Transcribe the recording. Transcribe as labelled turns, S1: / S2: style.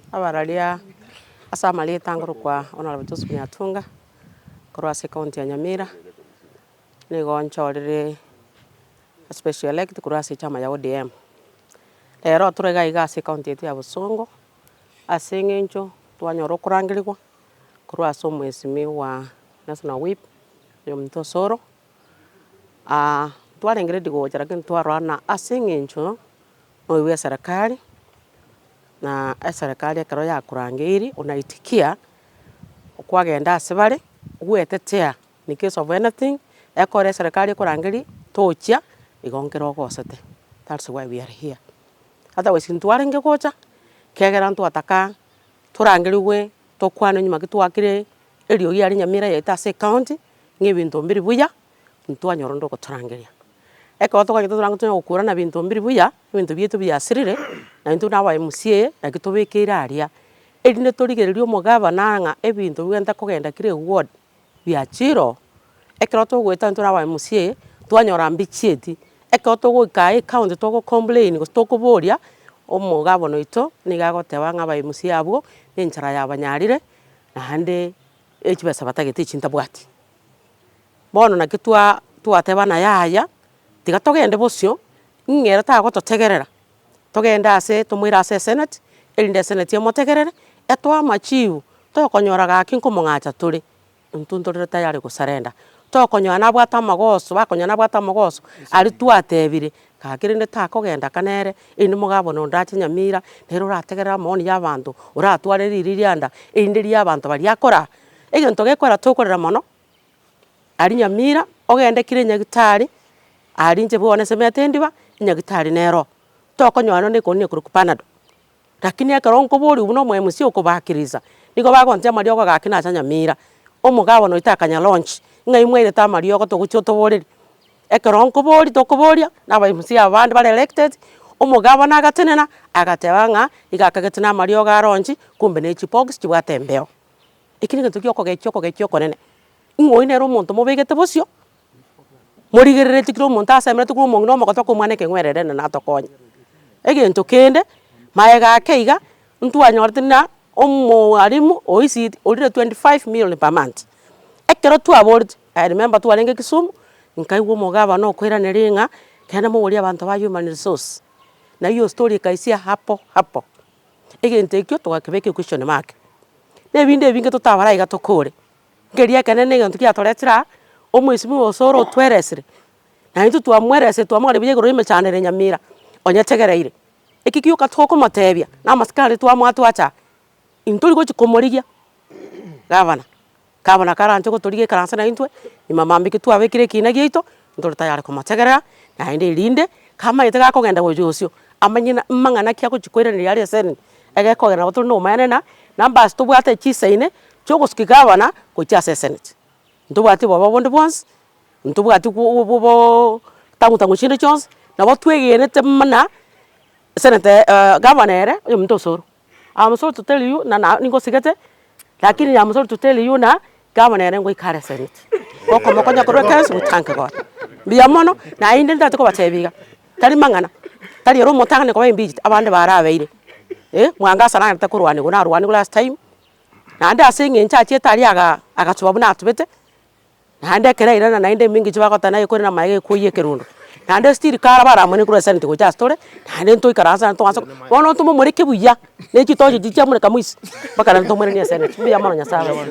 S1: Abararia asa mali tanguru kwa Honorable Joseph Nyatunga korwa county ya Nyamira ni gonchorere special elect korwa chama ya ODM. Lero turega igase county ya Busongo asengencho twanyoro kurangirwa korwa mwesimi wa National Whip Mtosoro twarengere digochara kin twarwana asengencho oiwe serikali na serikali ekero ya kurangiri unaitikia kwagenda asibare gwetetea in case of anything ekore serikali kurangiri tochia igongera ogosete. That's why we are here. Otherwise ntwarenge gocha kegera ntwataka turangiriwe tokwana nyuma gitwakire erio yari Nyamira yeta se county ng'ebinto mbiri buya ntwanyoro ndo kuturangiria eko tokagito turangutunya gukura na binto mbiri buya binto bietu biasirire na bintu nabaye MCA na gitubikira aria erinde torigererio mugaba nanga ebinto bwenta kugenda kire ward biachiro ekero togweta nturabaye MCA twanyora mbichieti eko togoika county togo complain tokoboria omugabo noito nigagoteba ng'abaye MCA abwo enchara yabanyarire na hande echibesa batagete chinta bwati bono na kitwa twatebana yaya tiga togende bosio ng'era tagototegerera togenda ase tumwira ase senate erinde senate yamotegerere etwa machiu tokonyoraga kinkomong'acha turi ntuntorere tayari gusarenda tokonyora nabwata amagoso bakonyora nabwata amagoso ari twatebire kakirinde takogenda kanere indi mugabo nondache Nyamira rero rategerera moni y'abantu uratware ririanda indi ria abantu bari akora egento gekora tokorera mono ari Nyamira ogende kire nyagitari ari nje bone semetendiba nyagitari nero tokonywana ne konni kuri kupanado lakini akaronko bori ubuno mwemusi okubakiriza niko bagonte amariogo gakina cha Nyamira omugabo no itakanya launch ngai mwere ta mariogo togucho toboreri akaronko bori tokoboria nabayimusi abandi bari elected omugabo nagatenena agatebanga igakagetina mariogo aronchi kumbe ne chipox chibwatembeo ikini gento kyoko nene ngoine ro muntu mubegete bosio morigerere tikiro muntu asemere tikiro mongino mogoto kumwane kengwerere na natokonya egento kende maega keiga ntwanyortina omwarimu oisi orire 25 million per month ekero twabord I remember twarenge Kisumu nkaigwo mugaba no kwira neringa kena mugori abantu ba human resource na hiyo story kaisia hapo egento ekyo twakebeke question mark nebinde binge tutabara iga tokore ngeria kenene egento kiatoretira omwesimi osoro tweresire na into twamwerese twamwari biye goro imechanere Nyamira onyetegereire ekikio katoko matebia na maskari twamwatwacha intori go chikomorigia gavana karancho go torige karansa na intwe imamambi kitwabekire kina gito ntori tayari kumategerera na inde irinde kama itega kogenda gojosio amanyina mangana kya kuchikwere yari sene ege kogera botu no manena numbers tubwate chiseine chogo skigavana ko cha senate ntubwati baba bonde bonse ntubwati bo tangu chinde chons na botwegene temana senate governor Mtosoro. I'm sorry to tell you na ningo sigete lakini I'm sorry to tell you na governor ngo ikare senate boko mokonya korokes utanke god biyamono na inde ndatiko batebiga tari mangana tari ro motangane ko bimbi abande barabeire mwangasa na takurwani go na rwani last time na ande asinge nchache tari agatuba buna atubete na ande kereira na inde mingi chibagota na ikore na maige kuye kerundo na ande still kara bara mone kure senate go just tore na ande ntoi karasa nto aso bono tumo muri kibuya ne chitoje jitia muri kamuisi bakara nto muri ne senate biya mono nyasawe